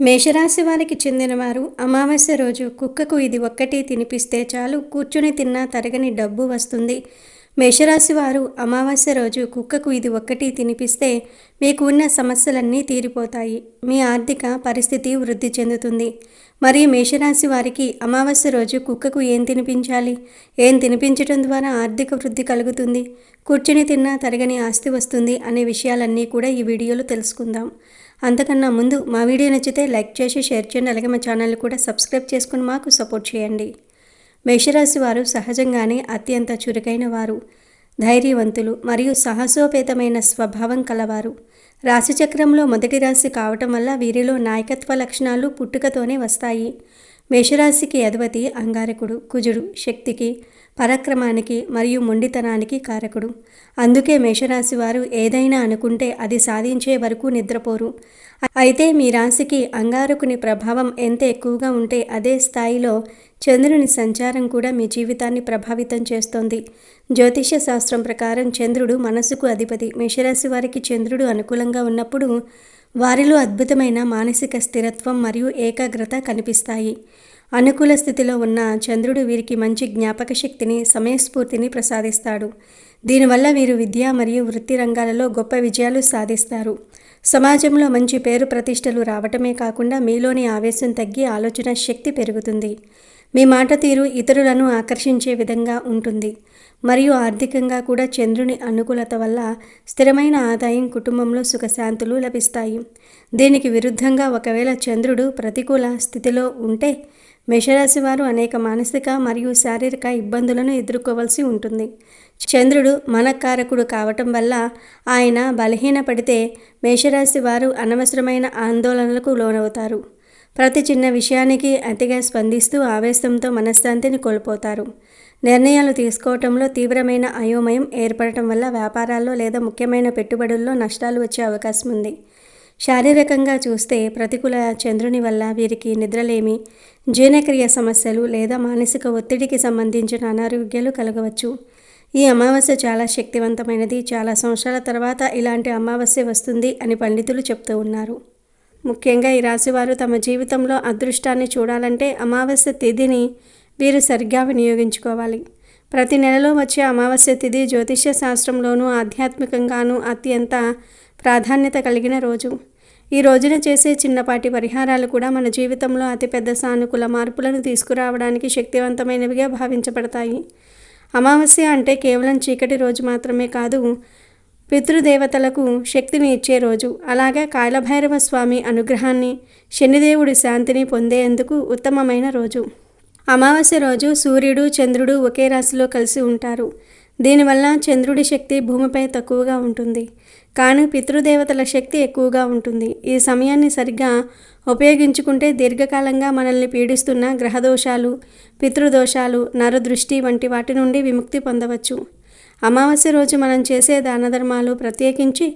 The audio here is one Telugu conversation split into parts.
మేషరాశి వారికి చెందినవారు అమావాస్య రోజు కుక్కకు ఇది ఒక్కటి తినిపిస్తే చాలు కూర్చుని తిన్నా తరగని డబ్బు వస్తుంది. మేషరాశి వారు అమావాస్య రోజు కుక్కకు ఇది ఒక్కటి తినిపిస్తే మీకు ఉన్న సమస్యలన్నీ తీరిపోతాయి. మీ ఆర్థిక పరిస్థితి వృద్ధి చెందుతుంది. మరి మేషరాశి వారికి అమావాస్య రోజు కుక్కకు ఏం తినిపించాలి, ఏం తినిపించడం ద్వారా ఆర్థిక వృద్ధి కలుగుతుంది, కూర్చుని తిన్నా తరగని ఆస్తి వస్తుంది అనే విషయాలన్నీ కూడా ఈ వీడియోలో తెలుసుకుందాం. అంతకన్నా ముందు మా వీడియో నచ్చితే లైక్ చేసి షేర్ చేయండి. అలాగే మా ఛానల్ని కూడా సబ్స్క్రైబ్ చేసుకుని మాకు సపోర్ట్ చేయండి. మేషరాశి వారు సహజంగానే అత్యంత చురుకైన వారు, ధైర్యవంతులు మరియు సాహసోపేతమైన స్వభావం కలవారు. రాశిచక్రంలో మొదటి రాశి కావటం వల్ల వీరిలో నాయకత్వ లక్షణాలు పుట్టుకతోనే వస్తాయి. మేషరాశికి అధిపతి అంగారకుడు. కుజుడు శక్తికి, పరాక్రమానికి మరియు మొండితనానికి కారకుడు. అందుకే మేషరాశి వారు ఏదైనా అనుకుంటే అది సాధించే వరకు నిద్రపోరు. అయితే మీ రాశికి అంగారకుని ప్రభావం ఎంత ఎక్కువగా ఉంటే అదే స్థాయిలో చంద్రుని సంచారం కూడా మీ జీవితాన్ని ప్రభావితం చేస్తోంది. జ్యోతిష్య శాస్త్రం ప్రకారం చంద్రుడు మనసుకు అధిపతి. మేషరాశి వారికి చంద్రుడు అనుకూలంగా ఉన్నప్పుడు వారిలో అద్భుతమైన మానసిక స్థిరత్వం మరియు ఏకాగ్రత కనిపిస్తాయి. అనుకూల స్థితిలో ఉన్న చంద్రుడు వీరికి మంచి జ్ఞాపక శక్తిని, సమయస్ఫూర్తిని ప్రసాదిస్తాడు. దీనివల్ల వీరు విద్య మరియు వృత్తి రంగాలలో గొప్ప విజయాలు సాధిస్తారు. సమాజంలో మంచి పేరు ప్రతిష్టలు రావటమే కాకుండా మీలోని ఆవేశం తగ్గి ఆలోచన శక్తి పెరుగుతుంది. మీ మాట తీరు ఇతరులను ఆకర్షించే విధంగా ఉంటుంది. మరియు ఆర్థికంగా కూడా చంద్రుని అనుకూలత వల్ల స్థిరమైన ఆదాయం, కుటుంబంలో సుఖశాంతులు లభిస్తాయి. దీనికి విరుద్ధంగా ఒకవేళ చంద్రుడు ప్రతికూల స్థితిలో ఉంటే మేషరాశి వారు అనేక మానసిక మరియు శారీరక ఇబ్బందులను ఎదుర్కోవాల్సి ఉంటుంది. చంద్రుడు మనకారకుడు కావటం వల్ల ఆయన బలహీనపడితే మేషరాశి వారు అనవసరమైన ఆందోళనలకు లోనవుతారు. ప్రతి చిన్న విషయానికి అతిగా స్పందిస్తూ ఆవేశంతో మనశ్శాంతిని కోల్పోతారు. నిర్ణయాలు తీసుకోవటంలో తీవ్రమైన అయోమయం ఏర్పడటం వల్ల వ్యాపారాల్లో లేదా ముఖ్యమైన పెట్టుబడుల్లో నష్టాలు వచ్చే అవకాశం ఉంది. శారీరకంగా చూస్తే ప్రతికూల చంద్రుని వల్ల వీరికి నిద్రలేమి, జీర్ణక్రియ సమస్యలు లేదా మానసిక ఒత్తిడికి సంబంధించిన అనారోగ్యాలు కలగవచ్చు. ఈ అమావాస్య చాలా శక్తివంతమైనది. చాలా సంవత్సరాల తర్వాత ఇలాంటి అమావాస్య వస్తుంది అని పండితులు చెప్తూ ఉన్నారు. ముఖ్యంగా ఈ రాశివారు తమ జీవితంలో అదృష్టాన్ని చూడాలంటే అమావాస్య తిథిని వీరు సరిగ్గా వినియోగించుకోవాలి. ప్రతి నెలలో వచ్చే అమావాస్య తిథి జ్యోతిష్య శాస్త్రంలోనూ ఆధ్యాత్మికంగానూ అత్యంత ప్రాధాన్యత కలిగిన రోజు. ఈ రోజున చేసే చిన్నపాటి పరిహారాలు కూడా మన జీవితంలో అతిపెద్ద సానుకూల మార్పులను తీసుకురావడానికి శక్తివంతమైనవిగా భావించబడతాయి. అమావాస్య అంటే కేవలం చీకటి రోజు మాత్రమే కాదు, పితృదేవతలకు శక్తిని ఇచ్చే రోజు. అలాగే కాలభైరవ స్వామి అనుగ్రహాన్ని, శనిదేవుడి శాంతిని పొందేందుకు ఉత్తమమైన రోజు. అమావాస్య రోజు సూర్యుడు, చంద్రుడు ఒకే రాశిలో కలిసి ఉంటారు. దీనివల్ల చంద్రుడి శక్తి భూమిపై తక్కువగా ఉంటుంది, కానీ పితృదేవతల శక్తి ఎక్కువగా ఉంటుంది. ఈ సమయాన్ని సరిగ్గా ఉపయోగించుకుంటే దీర్ఘకాలంగా మనల్ని పీడిస్తున్న గ్రహదోషాలు, పితృదోషాలు, నరదృష్టి వంటి వాటి నుండి విముక్తి పొందవచ్చు. అమావాస్య రోజు మనం చేసే దానధర్మాలు, ప్రత్యేకించి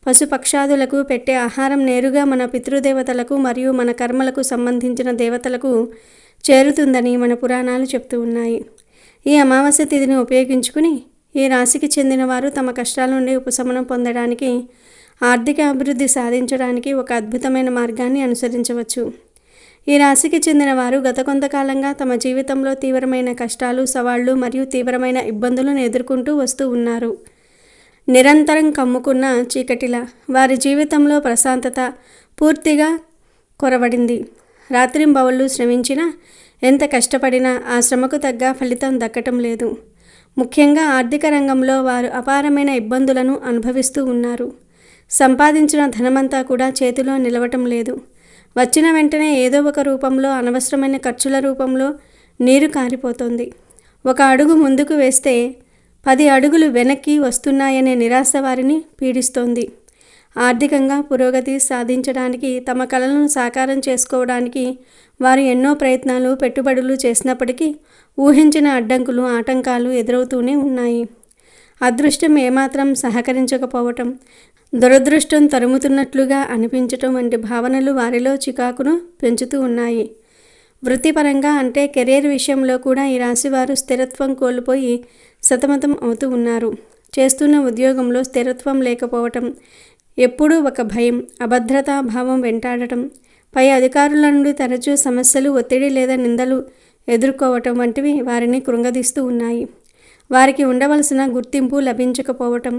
పశుపక్షాదులకు పెట్టే ఆహారం నేరుగా మన పితృదేవతలకు మరియు మన కర్మలకు సంబంధించిన దేవతలకు చేరుతుందని మన పురాణాలు చెప్తూ ఉన్నాయి. ఈ అమావాస్య తిథిని ఉపయోగించుకుని ఈ రాశికి చెందిన వారు తమ కష్టాల నుండి ఉపశమనం పొందడానికి, ఆర్థిక అభివృద్ధి సాధించడానికి ఒక అద్భుతమైన మార్గాన్ని అనుసరించవచ్చు. ఈ రాశికి చెందిన వారు గత కొంతకాలంగా తమ జీవితంలో తీవ్రమైన కష్టాలు, సవాళ్లు మరియు తీవ్రమైన ఇబ్బందులను ఎదుర్కొంటూ వస్తూ ఉన్నారు. నిరంతరం కమ్ముకున్న చీకటిలా వారి జీవితంలో ప్రశాంతత పూర్తిగా కొరవడింది. రాత్రింబవళ్లు శ్రమించినా, ఎంత కష్టపడినా ఆ శ్రమకు తగ్గ ఫలితం దక్కటం లేదు. ముఖ్యంగా ఆర్థిక రంగంలో వారు అపారమైన ఇబ్బందులను అనుభవిస్తూ ఉన్నారు. సంపాదించిన ధనమంతా కూడా చేతిలో నిలవటం లేదు. వచ్చిన వెంటనే ఏదో ఒక రూపంలో, అనవసరమైన ఖర్చుల రూపంలో నీరు కారిపోతుంది. ఒక అడుగు ముందుకు వేస్తే 10 అడుగులు వెనక్కి వస్తున్నాయనే నిరాశ వారిని పీడిస్తోంది. ఆర్థికంగా పురోగతి సాధించడానికి, తమ కలలను సాకారం చేసుకోవడానికి వారు ఎన్నో ప్రయత్నాలు, పెట్టుబడులు చేసినప్పటికీ ఊహించిన అడ్డంకులు, ఆటంకాలు ఎదురవుతూనే ఉన్నాయి. అదృష్టం ఏమాత్రం సహకరించకపోవటం, దురదృష్టం తరుముతున్నట్లుగా అనిపించటం వంటి భావనలు వారిలో చికాకును పెంచుతూ ఉన్నాయి. వృత్తిపరంగా అంటే కెరీర్ విషయంలో కూడా ఈ రాశివారు స్థిరత్వం కోల్పోయి సతమతం అవుతూ ఉన్నారు. చేస్తున్న ఉద్యోగంలో స్థిరత్వం లేకపోవటం, ఎప్పుడూ ఒక భయం, అభద్రతా భావం వెంటాడటం, పై అధికారుల నుండి తరచూ సమస్యలు, ఒత్తిడి లేదా నిందలు ఎదుర్కోవటం వంటివి వారిని కృంగదీస్తూ ఉన్నాయి. వారికి ఉండవలసిన గుర్తింపు లభించకపోవటం,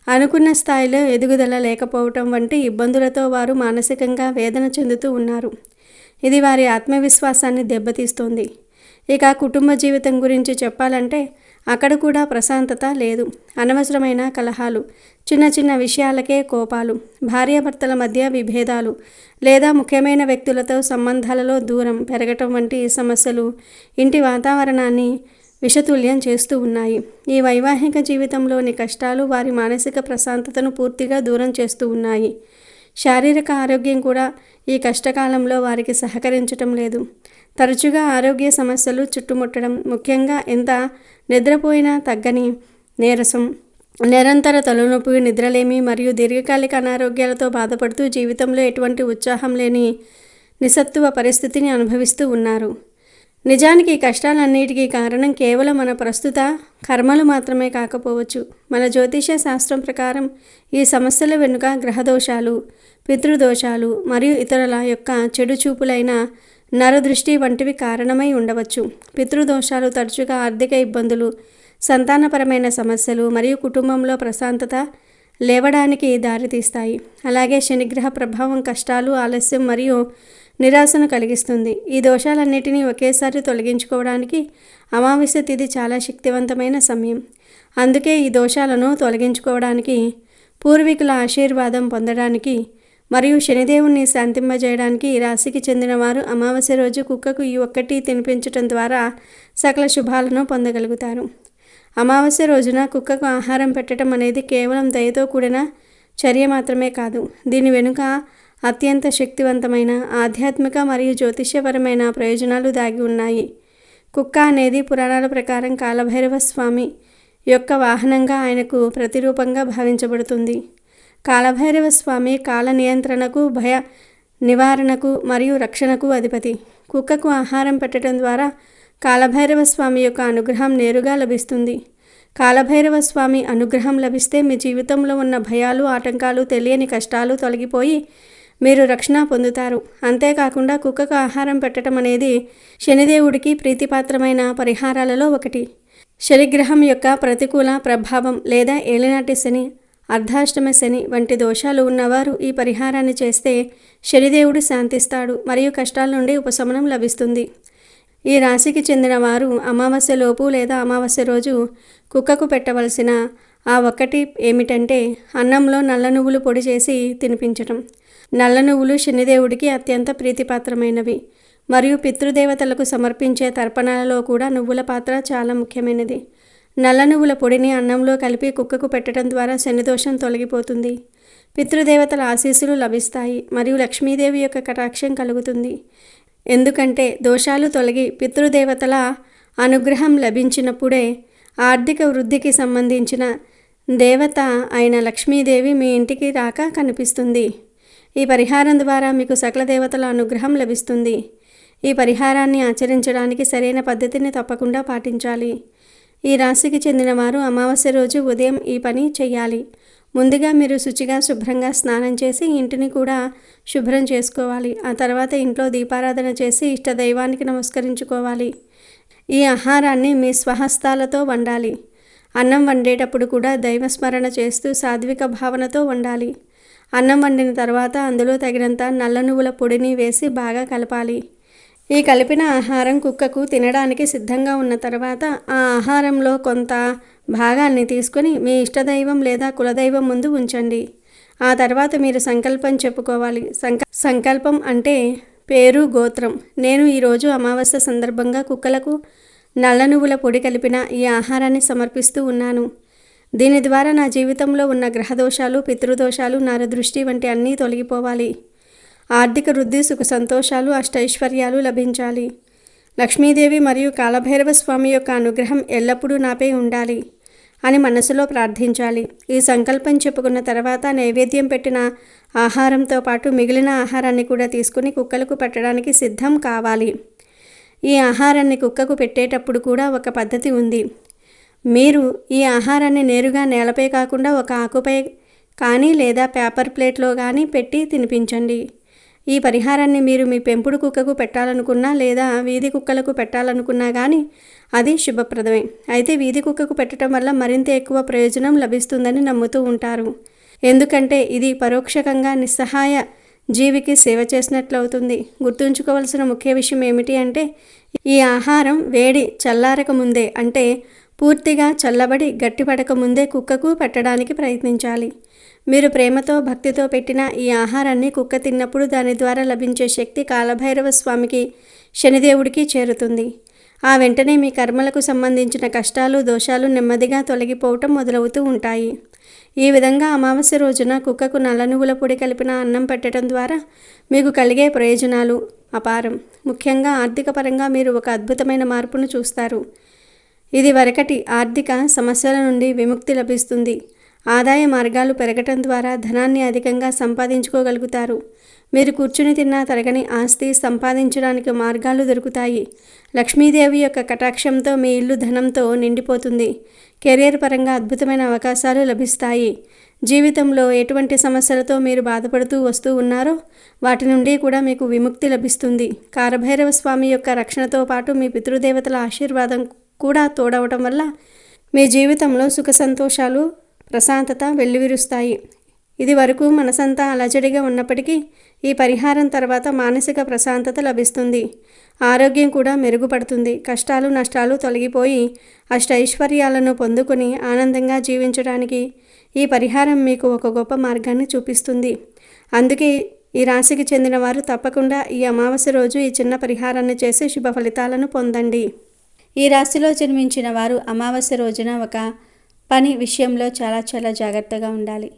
అనుకున్న స్థాయిలో ఎదుగుదల లేకపోవటం వంటి ఇబ్బందులతో వారు మానసికంగా వేదన చెందుతూ ఉన్నారు. ఇది వారి ఆత్మవిశ్వాసాన్ని దెబ్బతీస్తోంది. ఇక కుటుంబ జీవితం గురించి చెప్పాలంటే అక్కడ కూడా ప్రశాంతత లేదు. అనవసరమైన కలహాలు, చిన్న చిన్న విషయాలకే కోపాలు, భార్యాభర్తల మధ్య విభేదాలు లేదా ముఖ్యమైన వ్యక్తులతో సంబంధాలలో దూరం పెరగటం వంటి సమస్యలు ఇంటి వాతావరణాన్ని విషతుల్యం చేస్తూ ఉన్నాయి. ఈ వైవాహిక జీవితంలోని కష్టాలు వారి మానసిక ప్రశాంతతను పూర్తిగా దూరం చేస్తూ ఉన్నాయి. శారీరక ఆరోగ్యం కూడా ఈ కష్టకాలంలో వారికి సహకరించటం లేదు. తరచుగా ఆరోగ్య సమస్యలు చుట్టుముట్టడం, ముఖ్యంగా ఎంత నిద్రపోయినా తగ్గని నీరసం, నిరంతర తలనొప్పి, నిద్రలేమి మరియు దీర్ఘకాలిక అనారోగ్యాలతో బాధపడుతూ జీవితంలో ఎటువంటి ఉత్సాహం లేని నిస్సత్తువ పరిస్థితిని అనుభవిస్తూ ఉన్నారు. నిజానికి ఈ కష్టాలన్నిటికీ కారణం కేవలం మన ప్రస్తుత కర్మలు మాత్రమే కాకపోవచ్చు. మన జ్యోతిష శాస్త్రం ప్రకారం ఈ సమస్యల వెనుక గ్రహదోషాలు, పితృదోషాలు మరియు ఇతరుల యొక్క చెడు చూపులైన నరదృష్టి వంటివి కారణమై ఉండవచ్చు. పితృదోషాలు తరచుగా ఆర్థిక ఇబ్బందులు, సంతానపరమైన సమస్యలు మరియు కుటుంబంలో ప్రశాంతత లేవడానికి దారితీస్తాయి. అలాగే శనిగ్రహ ప్రభావం కష్టాలు, ఆలస్యం మరియు నిరాశను కలిగిస్తుంది. ఈ దోషాలన్నిటినీ ఒకేసారి తొలగించుకోవడానికి అమావాస్య తిథి చాలా శక్తివంతమైన సమయం. అందుకే ఈ దోషాలను తొలగించుకోవడానికి, పూర్వీకుల ఆశీర్వాదం పొందడానికి మరియు శనిదేవుణ్ణి శాంతింపజేయడానికి ఈ రాశికి చెందిన వారు అమావాస్య రోజు కుక్కకు ఈ ఒక్కటి తినిపించటం ద్వారా సకల శుభాలను పొందగలుగుతారు. అమావాస్య రోజున కుక్కకు ఆహారం పెట్టడం అనేది కేవలం దయతో కూడిన చర్య మాత్రమే కాదు. దీని వెనుక అత్యంత శక్తివంతమైన ఆధ్యాత్మిక మరియు జ్యోతిష్యపరమైన ప్రయోజనాలు దాగి ఉన్నాయి. కుక్క అనేది పురాణాల ప్రకారం కాలభైరవ స్వామి యొక్క వాహనంగా, ఆయనకు ప్రతిరూపంగా భావించబడుతుంది. కాలభైరవ స్వామి కాల నియంత్రణకు, భయ నివారణకు మరియు రక్షణకు అధిపతి. కుక్కకు ఆహారం పెట్టడం ద్వారా కాలభైరవ స్వామి యొక్క అనుగ్రహం నేరుగా లభిస్తుంది. కాలభైరవ స్వామి అనుగ్రహం లభిస్తే మీ జీవితంలో ఉన్న భయాలు, ఆటంకాలు, తెలియని కష్టాలు తొలగిపోయి మీరు రక్షణ పొందుతారు. అంతేకాకుండా కుక్కకు ఆహారం పెట్టడం అనేది శనిదేవుడికి ప్రీతిపాత్రమైన పరిహారాలలో ఒకటి. శనిగ్రహం యొక్క ప్రతికూల ప్రభావం లేదా ఏలినాటి శని, అర్ధాష్టమ శని వంటి దోషాలు ఉన్నవారు ఈ పరిహారాన్ని చేస్తే శనిదేవుడు శాంతిస్తాడు మరియు కష్టాల నుండి ఉపశమనం లభిస్తుంది. ఈ రాశికి చెందిన వారు అమావాస్యలోపు లేదా అమావాస్య రోజు కుక్కకు పెట్టవలసిన ఆ ఒక్కటి ఏమిటంటే అన్నంలో నల్ల నువ్వులు పొడి చేసి తినిపించటం. నల్ల నువ్వులు శనిదేవుడికి అత్యంత ప్రీతిపాత్రమైనవి మరియు పితృదేవతలకు సమర్పించే తర్పణాలలో కూడా నువ్వుల పాత్ర చాలా ముఖ్యమైనది. నల్ల నువ్వుల పొడిని అన్నంలో కలిపి కుక్కకు పెట్టడం ద్వారా శనిదోషం తొలగిపోతుంది. పితృదేవతల ఆశీస్సులు లభిస్తాయి మరియు లక్ష్మీదేవి యొక్క కటాక్షం కలుగుతుంది. ఎందుకంటే దోషాలు తొలగి పితృదేవతల అనుగ్రహం లభించినప్పుడే ఆర్థిక వృద్ధికి సంబంధించిన దేవత అయిన లక్ష్మీదేవి మీ ఇంటికి రాక కనిపిస్తుంది. ఈ పరిహారం ద్వారా మీకు సకల దేవతల అనుగ్రహం లభిస్తుంది. ఈ పరిహారాన్ని ఆచరించడానికి సరైన పద్ధతిని తప్పకుండా పాటించాలి. ఈ రాశికి చెందిన వారు అమావాస్య రోజు ఉదయం ఈ పని చేయాలి. ముందుగా మీరు శుచిగా శుభ్రంగా స్నానం చేసి ఇంటిని కూడా శుభ్రం చేసుకోవాలి. ఆ తర్వాత ఇంట్లో దీపారాధన చేసి ఇష్టదైవానికి నమస్కరించుకోవాలి. ఈ ఆహారాన్ని మీ స్వహస్తాలతో వండాలి. అన్నం వండేటప్పుడు కూడా దైవస్మరణ చేస్తూ సాత్విక భావనతో వండాలి. అన్నం వండిన తర్వాత అందులో తగినంత నల్ల నువ్వుల పొడిని వేసి బాగా కలపాలి. ఈ కలిపిన ఆహారం కుక్కకు తినడానికి సిద్ధంగా ఉన్న తర్వాత ఆ ఆహారంలో కొంత భాగాన్ని తీసుకొని మీ ఇష్టదైవం లేదా కులదైవం ముందు ఉంచండి. ఆ తర్వాత మీరు సంకల్పం చెప్పుకోవాలి. సంకల్పం అంటే పేరు, గోత్రం. నేను ఈరోజు అమావాస్య సందర్భంగా కుక్కలకు నల్ల నువ్వుల పొడి కలిపిన ఈ ఆహారాన్ని సమర్పిస్తూ ఉన్నాను. దీని ద్వారా నా జీవితంలో ఉన్న గ్రహదోషాలు, పితృదోషాలు, నరదృష్టి వంటి అన్నీ తొలగిపోవాలి. ఆర్థిక వృద్ధి, సుఖ సంతోషాలు, అష్టైశ్వర్యాలు లభించాలి. లక్ష్మీదేవి మరియు కాలభైరవ స్వామి యొక్క అనుగ్రహం ఎల్లప్పుడూ నాపై ఉండాలి అని మనసులో ప్రార్థించాలి. ఈ సంకల్పం చెప్పుకున్న తర్వాత నైవేద్యం పెట్టిన ఆహారంతో పాటు మిగిలిన ఆహారాన్ని కూడా తీసుకుని కుక్కలకు పెట్టడానికి సిద్ధం కావాలి. ఈ ఆహారాన్ని కుక్కకు పెట్టేటప్పుడు కూడా ఒక పద్ధతి ఉంది. మీరు ఈ ఆహారాన్ని నేరుగా నేలపై కాకుండా ఒక ఆకుపై కానీ లేదా పేపర్ ప్లేట్లో కానీ పెట్టి తినిపించండి. ఈ పరిహారాన్ని మీరు మీ పెంపుడు కుక్కకు పెట్టాలనుకున్నా లేదా వీధి కుక్కలకు పెట్టాలనుకున్నా కానీ అది శుభప్రదమే. అయితే వీధి కుక్కకు పెట్టడం వల్ల మరింత ఎక్కువ ప్రయోజనం లభిస్తుందని నమ్ముతూ ఉంటారు. ఎందుకంటే ఇది పరోక్షకంగా నిస్సహాయ జీవికి సేవ చేసినట్లవుతుంది. గుర్తుంచుకోవాల్సిన ముఖ్య విషయం ఏమిటి అంటే ఈ ఆహారం వేడి చల్లారక ముందే, అంటే పూర్తిగా చల్లబడి గట్టిపడక ముందే కుక్కకు పెట్టడానికి ప్రయత్నించాలి. మీరు ప్రేమతో భక్తితో పెట్టిన ఈ ఆహారాన్ని కుక్క తిన్నప్పుడు దాని ద్వారా లభించే శక్తి కాలభైరవ స్వామికి, శనిదేవుడికి చేరుతుంది. ఆ వెంటనే మీ కర్మలకు సంబంధించిన కష్టాలు దోషాలు నెమ్మదిగా తొలగిపోవటం మొదలవుతూ ఉంటాయి. ఈ విధంగా అమావాస్య రోజున కుక్కకు నల్ల నువ్వుల పొడి కలిపిన అన్నం పెట్టడం ద్వారా మీకు కలిగే ప్రయోజనాలు అపారం. ముఖ్యంగా ఆర్థిక పరంగా మీరు ఒక అద్భుతమైన మార్పును చూస్తారు. ఇది వరకటి ఆర్థిక సమస్యల నుండి విముక్తి లభిస్తుంది. ఆదాయ మార్గాలు పెరగటం ద్వారా ధనాన్ని అధికంగా సంపాదించుకోగలుగుతారు. మీరు కూర్చుని తిన్నా తరగని ఆస్తి సంపాదించడానికి మార్గాలు దొరుకుతాయి. లక్ష్మీదేవి యొక్క కటాక్షంతో మీ ఇల్లు ధనంతో నిండిపోతుంది. కెరీర్ పరంగా అద్భుతమైన అవకాశాలు లభిస్తాయి. జీవితంలో ఎటువంటి సమస్యలతో మీరు బాధపడుతూ వస్తూ ఉన్నారో వాటి నుండి కూడా మీకు విముక్తి లభిస్తుంది. కాలభైరవ స్వామి యొక్క రక్షణతో పాటు మీ పితృదేవతల ఆశీర్వాదం కూడా తోడవటం వల్ల మీ జీవితంలో సుఖ సంతోషాలు ప్రశాంతత వెల్లివిరుస్తాయి. ఇది వరకు మనసంతా అలజడిగా ఉన్నప్పటికీ ఈ పరిహారం తర్వాత మానసిక ప్రశాంతత లభిస్తుంది. ఆరోగ్యం కూడా మెరుగుపడుతుంది. కష్టాలు నష్టాలు తొలగిపోయి అష్టైశ్వర్యాలను పొందుకొని ఆనందంగా జీవించడానికి ఈ పరిహారం మీకు ఒక గొప్ప మార్గాన్ని చూపిస్తుంది. అందుకే ఈ రాశికి చెందిన వారు తప్పకుండా ఈ అమావాస్య రోజు ఈ చిన్న పరిహారాన్ని చేసి శుభ ఫలితాలను పొందండి. ఈ రాశిలో జన్మించిన వారు అమావాస్య రోజున ఒక పని విషయంలో చాలా జాగ్రత్తగా ఉండాలి.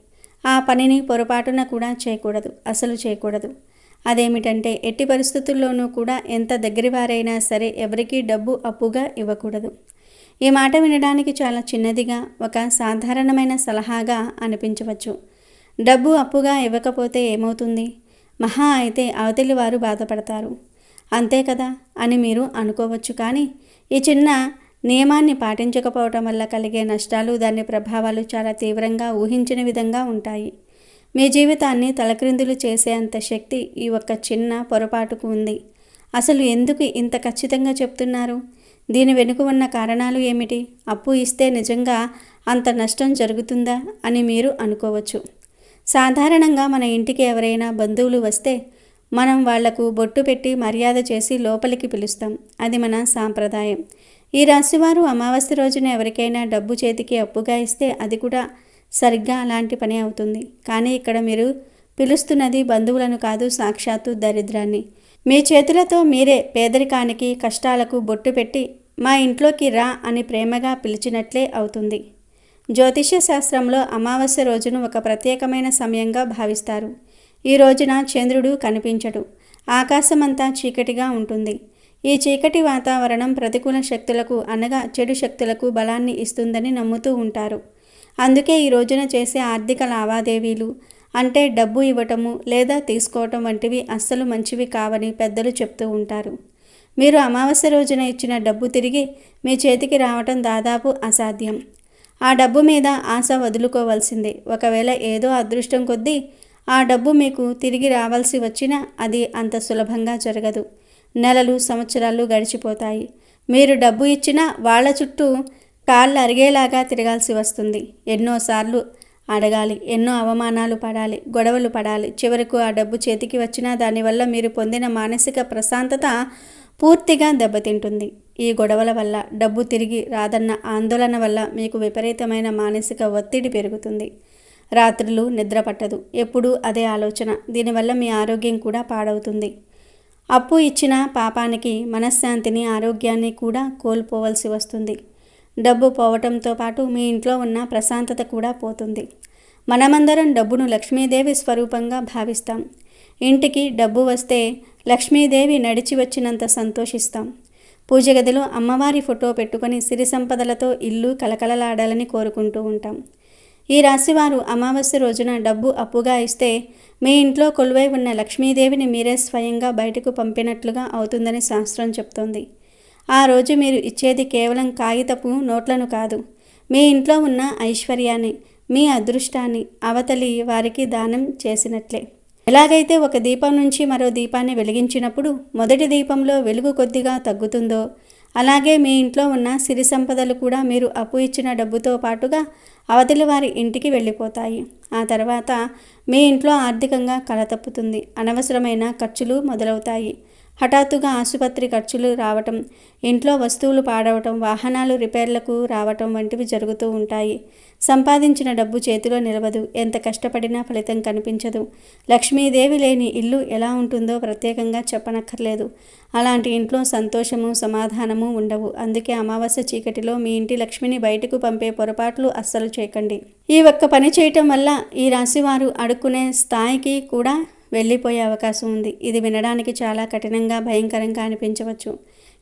ఆ పనిని పొరపాటున కూడా చేయకూడదు, అసలు చేయకూడదు. అదేమిటంటే ఎట్టి పరిస్థితుల్లోనూ కూడా ఎంత దగ్గరి వారైనా సరే ఎవరికీ డబ్బు అప్పుగా ఇవ్వకూడదు. ఈ మాట వినడానికి చాలా చిన్నదిగా, ఒక సాధారణమైన సలహాగా అనిపించవచ్చు. డబ్బు అప్పుగా ఇవ్వకపోతే ఏమవుతుంది? మహా అయితే అవతలి వారు బాధపడతారు, అంతే కదా అని మీరు అనుకోవచ్చు. కానీ ఈ చిన్న నియమాన్ని పాటించకపోవటం వల్ల కలిగే నష్టాలు, దాని ప్రభావాలు చాలా తీవ్రంగా ఊహించిన విధంగా ఉంటాయి. మీ జీవితాన్ని తలక్రిందులు చేసే అంత శక్తి ఈ ఒక్క చిన్న పొరపాటుకు ఉంది. అసలు ఎందుకు ఇంత ఖచ్చితంగా చెప్తున్నారు? దీని వెనుక ఉన్న కారణాలు ఏమిటి? అప్పు ఇస్తే నిజంగా అంత నష్టం జరుగుతుందా అని మీరు అనుకోవచ్చు. సాధారణంగా మన ఇంటికి ఎవరైనా బంధువులు వస్తే మనం వాళ్లకు బొట్టు పెట్టి మర్యాద చేసి లోపలికి పిలుస్తాం. అది మన సాంప్రదాయం. ఈ రాశివారు అమావాస్య రోజున ఎవరికైనా డబ్బు చేతికి అప్పుగా ఇస్తే అది కూడా సరిగ్గా అలాంటి పని అవుతుంది. కానీ ఇక్కడ మీరు పిలుస్తున్నది బంధువులను కాదు, సాక్షాత్తు దరిద్రాన్ని. మీ చేతులతో మీరే పేదరికానికి, కష్టాలకు బొట్టు పెట్టి మా ఇంట్లోకి రా అని ప్రేమగా పిలిచినట్లే అవుతుంది. జ్యోతిష్య శాస్త్రంలో అమావాస్య రోజును ఒక ప్రత్యేకమైన సమయంగా భావిస్తారు. ఈ రోజున చంద్రుడు కనిపించడు, ఆకాశమంతా చీకటిగా ఉంటుంది. ఈ చీకటి వాతావరణం ప్రతికూల శక్తులకు అనగా చెడు శక్తులకు బలాన్ని ఇస్తుందని నమ్ముతూ ఉంటారు. అందుకే ఈ రోజున చేసే ఆర్థిక లావాదేవీలు అంటే డబ్బు ఇవ్వటము లేదా తీసుకోవటం వంటివి అస్సలు మంచివి కావని పెద్దలు చెప్తూ ఉంటారు. మీరు అమావాస్య రోజున ఇచ్చిన డబ్బు తిరిగి మీ చేతికి రావటం దాదాపు అసాధ్యం. ఆ డబ్బు మీద ఆశ వదులుకోవాల్సిందే. ఒకవేళ ఏదో అదృష్టం కొద్దీ ఆ డబ్బు మీకు తిరిగి రావాల్సి వచ్చినా అది అంత సులభంగా జరగదు. నెలలు, సంవత్సరాలు గడిచిపోతాయి. మీరు డబ్బు ఇచ్చినా వాళ్ళ చుట్టూ కాళ్ళు అరిగేలాగా తిరగాల్సి వస్తుంది. ఎన్నోసార్లు అడగాలి, ఎన్నో అవమానాలు పడాలి, గొడవలు పడాలి. చివరకు ఆ డబ్బు చేతికి వచ్చినా దానివల్ల మీరు పొందిన మానసిక ప్రశాంతత పూర్తిగా దెబ్బతింటుంది. ఈ గొడవల వల్ల, డబ్బు తిరిగి రాదన్న ఆందోళన వల్ల మీకు విపరీతమైన మానసిక ఒత్తిడి పెరుగుతుంది. రాత్రులు నిద్ర పట్టదు, ఎప్పుడూ అదే ఆలోచన. దీనివల్ల మీ ఆరోగ్యం కూడా పాడవుతుంది. అప్పు ఇచ్చిన పాపానికి మనశ్శాంతిని, ఆరోగ్యాన్ని కూడా కోల్పోవలసి వస్తుంది. డబ్బు పోవటంతో పాటు మీ ఇంట్లో ఉన్న ప్రశాంతత కూడా పోతుంది. మనమందరం డబ్బును లక్ష్మీదేవి స్వరూపంగా భావిస్తాం. ఇంటికి డబ్బు వస్తే లక్ష్మీదేవి నడిచి వచ్చినంత సంతోషిస్తాం. పూజ గదిలో అమ్మవారి ఫోటో పెట్టుకొని సిరి సంపదలతో ఇల్లు కలకలలాడాలని కోరుకుంటూ ఉంటాం. ఈ రాశివారు అమావాస్య రోజున డబ్బు అప్పుగా ఇస్తే మీ ఇంట్లో కొలువై ఉన్న లక్ష్మీదేవిని మీరే స్వయంగా బయటకు పంపినట్లుగా అవుతుందని శాస్త్రం చెప్తోంది. ఆ రోజు మీరు ఇచ్చేది కేవలం కాగితపు నోట్లను కాదు, మీ ఇంట్లో ఉన్న ఐశ్వర్యాన్ని, మీ అదృష్టాన్ని అవతలి వారికి దానం చేసినట్లే. ఎలాగైతే ఒక దీపం నుంచి మరో దీపాన్ని వెలిగించినప్పుడు మొదటి దీపంలో వెలుగు కొద్దిగా తగ్గుతుందో, అలాగే మీ ఇంట్లో ఉన్న సిరి సంపదలు కూడా మీరు అప్పు ఇచ్చిన డబ్బుతో పాటుగా అవతలి వారి ఇంటికి వెళ్ళిపోతాయి. ఆ తర్వాత మీ ఇంట్లో ఆర్థికంగా కలతప్పుతుంది. అనవసరమైన ఖర్చులు మొదలవుతాయి. హఠాత్తుగా ఆసుపత్రి ఖర్చులు రావటం, ఇంట్లో వస్తువులు పాడవటం, వాహనాలు రిపేర్లకు రావటం వంటివి జరుగుతూ ఉంటాయి. సంపాదించిన డబ్బు చేతిలో నిలవదు. ఎంత కష్టపడినా ఫలితం కనిపించదు. లక్ష్మీదేవి లేని ఇల్లు ఎలా ఉంటుందో ప్రత్యేకంగా చెప్పనక్కర్లేదు. అలాంటి ఇంట్లో సంతోషము, సమాధానము ఉండవు. అందుకే అమావాస్య చీకటిలో మీ ఇంటి లక్ష్మిని బయటకు పంపే పొరపాట్లు అస్సలు చేయకండి. ఈ ఒక్క పని చేయటం వల్ల ఈ రాశివారు అడుక్కునే స్థాయికి కూడా వెళ్ళిపోయే అవకాశం ఉంది. ఇది వినడానికి చాలా కఠినంగా, భయంకరంగా అనిపించవచ్చు.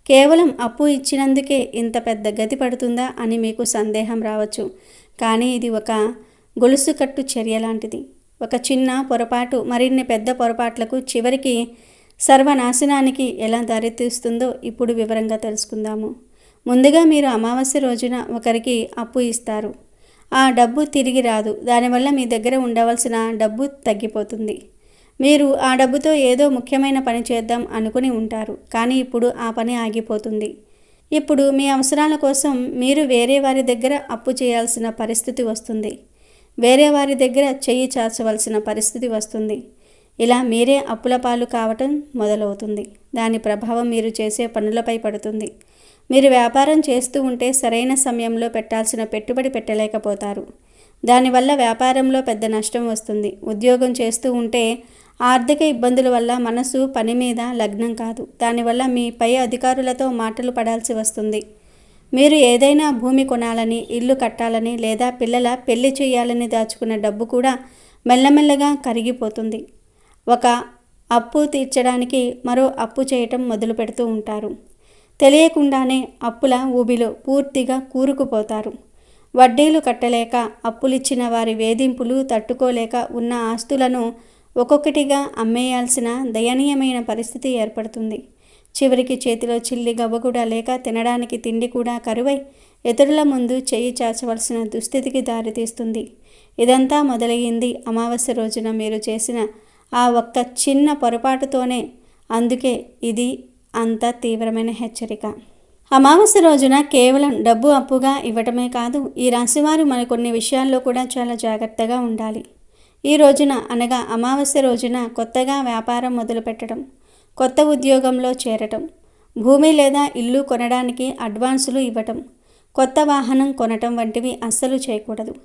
కేవలం అప్పు ఇచ్చినందుకే ఇంత పెద్ద గతి పడుతుందా అని మీకు సందేహం రావచ్చు. కానీ ఇది ఒక గొలుసు కట్టు చర్య లాంటిది. ఒక చిన్న పొరపాటు మరిన్ని పెద్ద పొరపాట్లకు, చివరికి సర్వనాశనానికి ఎలా దారితీస్తుందో ఇప్పుడు వివరంగా తెలుసుకుందాము. ముందుగా మీరు అమావాస్య రోజున ఒకరికి అప్పు ఇస్తారు. ఆ డబ్బు తిరిగి రాదు. దానివల్ల మీ దగ్గర ఉండవలసిన డబ్బు తగ్గిపోతుంది. మీరు ఆ డబ్బుతో ఏదో ముఖ్యమైన పని చేద్దాం అనుకుని ఉంటారు. కానీ ఇప్పుడు ఆ పని ఆగిపోతుంది. ఇప్పుడు మీ అవసరాల కోసం మీరు వేరే వారి దగ్గర అప్పు చేయాల్సిన పరిస్థితి వస్తుంది. వేరే వారి దగ్గర చెయ్యి చాచవలసిన పరిస్థితి వస్తుంది. ఇలా మీరే అప్పుల పాలు కావటం మొదలవుతుంది. దాని ప్రభావం మీరు చేసే పనులపై పడుతుంది. మీరు వ్యాపారం చేస్తూ ఉంటే సరైన సమయంలో పెట్టాల్సిన పెట్టుబడి పెట్టలేకపోతారు. దానివల్ల వ్యాపారంలో పెద్ద నష్టం వస్తుంది. ఉద్యోగం చేస్తూ ఉంటే ఆర్థిక ఇబ్బందుల వల్ల మనసు పని మీద లగ్నం కాదు. దానివల్ల మీ పై అధికారులతో మాటలు పడాల్సి వస్తుంది. మీరు ఏదైనా భూమి కొనాలని, ఇల్లు కట్టాలని లేదా పిల్లల పెళ్లి చేయాలని దాచుకున్న డబ్బు కూడా మెల్లమెల్లగా కరిగిపోతుంది. ఒక అప్పు తీర్చడానికి మరో అప్పు చేయటం మొదలు పెడుతూ ఉంటారు. తెలియకుండానే అప్పుల ఊబిలో పూర్తిగా కూరుకుపోతారు. వడ్డీలు కట్టలేక, అప్పులిచ్చిన వారి వేధింపులు తట్టుకోలేక ఉన్న ఆస్తులను ఒక్కొక్కటిగా అమ్మేయాల్సిన దయనీయమైన పరిస్థితి ఏర్పడుతుంది. చివరికి చేతిలో చిల్లి గవ్వ కూడా లేక, తినడానికి తిండి కూడా కరువై ఇతరుల ముందు చెయ్యి చాచవలసిన దుస్థితికి దారితీస్తుంది. ఇదంతా మొదలయ్యింది అమావాస్య రోజున మీరు చేసిన ఆ ఒక్క చిన్న పొరపాటుతోనే. అందుకే ఇది అంత తీవ్రమైన హెచ్చరిక. అమావాస్య రోజున కేవలం డబ్బు అప్పుగా ఇవ్వటమే కాదు, ఈ రాశివారు మరికొన్ని విషయాల్లో కూడా చాలా జాగ్రత్తగా ఉండాలి. ఈ రోజున అనగా అమావాస్య రోజున కొత్తగా వ్యాపారం మొదలుపెట్టడం, కొత్త ఉద్యోగంలో చేరటం, భూమి లేదా ఇల్లు కొనడానికి అడ్వాన్సులు ఇవ్వటం, కొత్త వాహనం కొనటం వంటివి అస్సలు చేయకూడదు.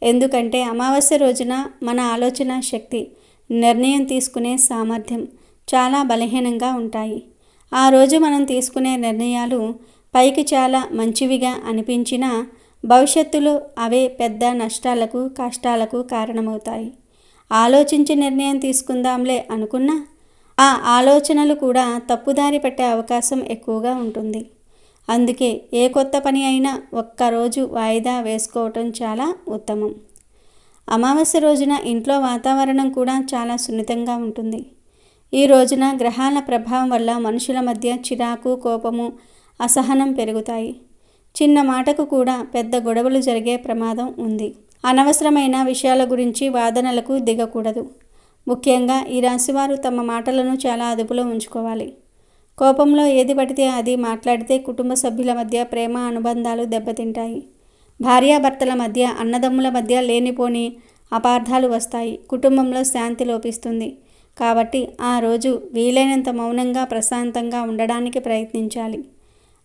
ఎందుకంటే అమావాస్య రోజున మన ఆలోచన శక్తి, నిర్ణయం తీసుకునే సామర్థ్యం చాలా బలహీనంగా ఉంటాయి. ఆ రోజు మనం తీసుకునే నిర్ణయాలు పైకి చాలా మంచివిగా అనిపించినా భవిష్యత్తులో అవే పెద్ద నష్టాలకు, కష్టాలకు కారణమవుతాయి. ఆలోచించి నిర్ణయం తీసుకుందాంలే అనుకున్నా ఆ ఆలోచనలు కూడా తప్పుదారి పెట్టే అవకాశం ఎక్కువగా ఉంటుంది. అందుకే ఏ కొత్త పని అయినా ఒక్కరోజు వాయిదా వేసుకోవటం చాలా ఉత్తమం. అమావాస్య రోజున ఇంట్లో వాతావరణం కూడా చాలా సున్నితంగా ఉంటుంది. ఈ రోజున గ్రహాల ప్రభావం వల్ల మనుషుల మధ్య చిరాకు, కోపము, అసహనం పెరుగుతాయి. చిన్న మాటకు కూడా పెద్ద గొడవలు జరిగే ప్రమాదం ఉంది. అనవసరమైన విషయాల గురించి వాదనలకు దిగకూడదు. ముఖ్యంగా ఈ రాశివారు తమ మాటలను చాలా అదుపులో ఉంచుకోవాలి. కోపంలో ఏది పడితే అది మాట్లాడితే కుటుంబ సభ్యుల మధ్య ప్రేమ అనుబంధాలు దెబ్బతింటాయి. భార్యాభర్తల మధ్య, అన్నదమ్ముల మధ్య లేనిపోని అపార్థాలు వస్తాయి. కుటుంబంలో శాంతి లోపిస్తుంది. కాబట్టి ఆ రోజు వీలైనంత మౌనంగా, ప్రశాంతంగా ఉండడానికి ప్రయత్నించాలి.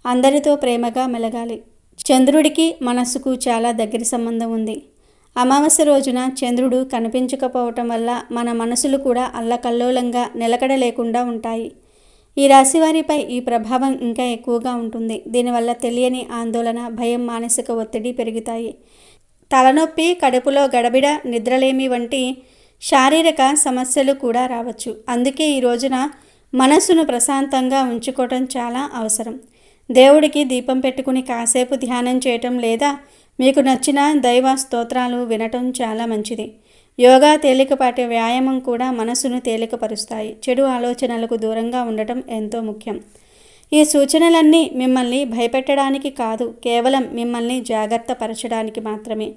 అందరితో ప్రేమగా మెలగాలి. చంద్రుడికి మనస్సుకు చాలా దగ్గర సంబంధం ఉంది. అమావాస్య రోజున చంద్రుడు కనిపించకపోవటం వల్ల మన మనసులు కూడా అల్లకల్లోలంగా, నిలకడ లేకుండా ఉంటాయి. ఈ రాశివారిపై ఈ ప్రభావం ఇంకా ఎక్కువగా ఉంటుంది. దీనివల్ల తెలియని ఆందోళన, భయం, మానసిక ఒత్తిడి పెరుగుతాయి. తలనొప్పి, కడుపులో గడబిడ, నిద్రలేమి వంటి శారీరక సమస్యలు కూడా రావచ్చు. అందుకే ఈ రోజున మనస్సును ప్రశాంతంగా ఉంచుకోవటం చాలా అవసరం. దేవుడికి దీపం పెట్టుకుని కాసేపు ధ్యానం చేయటం లేదా మీకు నచ్చిన దైవ స్తోత్రాలు వినటం చాలా మంచిది. యోగా, తేలికపాటి వ్యాయామం కూడా మనసును తేలికపరుస్తాయి. చెడు ఆలోచనలకు దూరంగా ఉండటం ఎంతో ముఖ్యం. ఈ సూచనలన్నీ మిమ్మల్ని భయపెట్టడానికి కాదు, కేవలం మిమ్మల్ని జాగ్రత్త పరచడానికి మాత్రమే.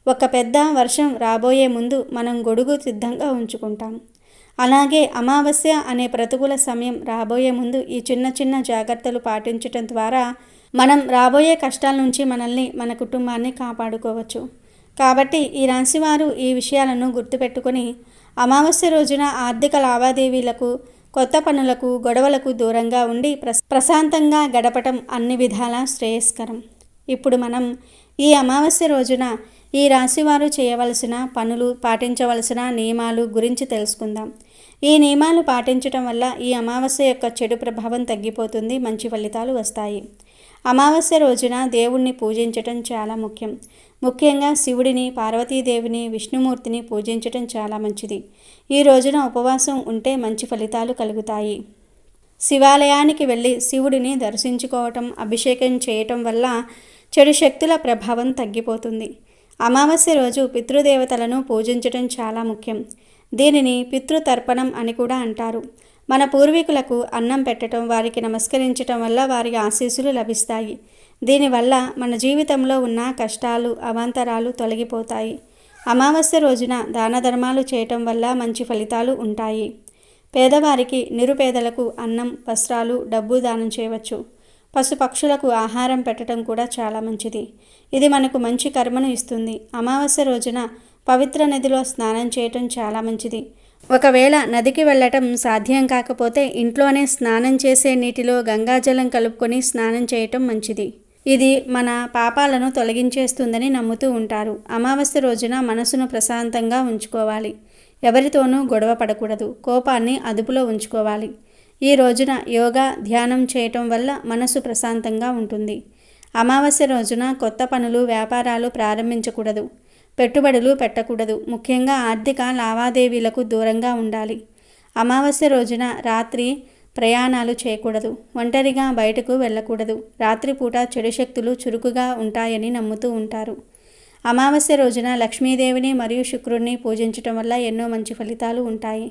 ఒక పెద్ద వర్షం రాబోయే ముందు మనం గొడుగు సిద్ధంగా ఉంచుకుంటాం. అలాగే అమావాస్య అనే ప్రతికూల సమయం రాబోయే ముందు ఈ చిన్న చిన్న జాగ్రత్తలు పాటించటం ద్వారా మనం రాబోయే కష్టాల నుంచి మనల్ని, మన కుటుంబాన్ని కాపాడుకోవచ్చు. కాబట్టి ఈ రాశివారు ఈ విషయాలను గుర్తుపెట్టుకొని అమావాస్య రోజున ఆర్థిక లావాదేవీలకు, కొత్త పనులకు, గొడవలకు దూరంగా ఉండి ప్రశాంతంగా గడపటం అన్ని విధాలా శ్రేయస్కరం. ఇప్పుడు మనం ఈ అమావాస్య రోజున ఈ రాశివారు చేయవలసిన పనులు, పాటించవలసిన నియమాలు గురించి తెలుసుకుందాం. ఈ నియమాలు పాటించటం వల్ల ఈ అమావాస్య యొక్క చెడు ప్రభావం తగ్గిపోతుంది, మంచి ఫలితాలు వస్తాయి. అమావాస్య రోజున దేవుణ్ణి పూజించటం చాలా ముఖ్యం. ముఖ్యంగా శివుడిని, పార్వతీదేవిని, విష్ణుమూర్తిని పూజించటం చాలా మంచిది. ఈ రోజున ఉపవాసం ఉంటే మంచి ఫలితాలు కలుగుతాయి. శివాలయానికి వెళ్ళి శివుడిని దర్శించుకోవటం, అభిషేకం చేయటం వల్ల చెడు శక్తుల ప్రభావం తగ్గిపోతుంది. అమావాస్య రోజు పితృదేవతలను పూజించటం చాలా ముఖ్యం. దీనిని పితృతర్పణం అని కూడా అంటారు. మన పూర్వీకులకు అన్నం పెట్టడం, వారికి నమస్కరించటం వల్ల వారి ఆశీస్సులు లభిస్తాయి. దీనివల్ల మన జీవితంలో ఉన్న కష్టాలు, అవాంతరాలు తొలగిపోతాయి. అమావాస్య రోజున దాన ధర్మాలు చేయటం వల్ల మంచి ఫలితాలు ఉంటాయి. పేదవారికి, నిరుపేదలకు అన్నం, వస్త్రాలు, డబ్బు దానం చేయవచ్చు. పశుపక్షులకు ఆహారం పెట్టడం కూడా చాలా మంచిది. ఇది మనకు మంచి కర్మను ఇస్తుంది. అమావాస్య రోజున పవిత్ర నదిలో స్నానం చేయటం చాలా మంచిది. ఒకవేళ నదికి వెళ్ళటం సాధ్యం కాకపోతే ఇంట్లోనే స్నానం చేసే నీటిలో గంగాజలం కలుపుకొని స్నానం చేయటం మంచిది. ఇది మన పాపాలను తొలగించేస్తుందని నమ్ముతూ ఉంటారు. అమావాస్య రోజున మనసును ప్రశాంతంగా ఉంచుకోవాలి. ఎవరితోనూ గొడవ పడకూడదు. కోపాన్ని అదుపులో ఉంచుకోవాలి. ఈ రోజున యోగా, ధ్యానం చేయటం వల్ల మనసు ప్రశాంతంగా ఉంటుంది. అమావాస్య రోజున కొత్త పనులు, వ్యాపారాలు ప్రారంభించకూడదు. పెట్టుబడులు పెట్టకూడదు. ముఖ్యంగా ఆర్థిక లావాదేవీలకు దూరంగా ఉండాలి. అమావాస్య రోజున రాత్రి ప్రయాణాలు చేయకూడదు. ఒంటరిగా బయటకు వెళ్ళకూడదు. రాత్రిపూట చెడు శక్తులు చురుకుగా ఉంటాయని నమ్ముతూ ఉంటారు. అమావాస్య రోజున లక్ష్మీదేవిని మరియు శుక్రుడిని పూజించటం వల్ల ఎన్నో మంచి ఫలితాలు ఉంటాయి.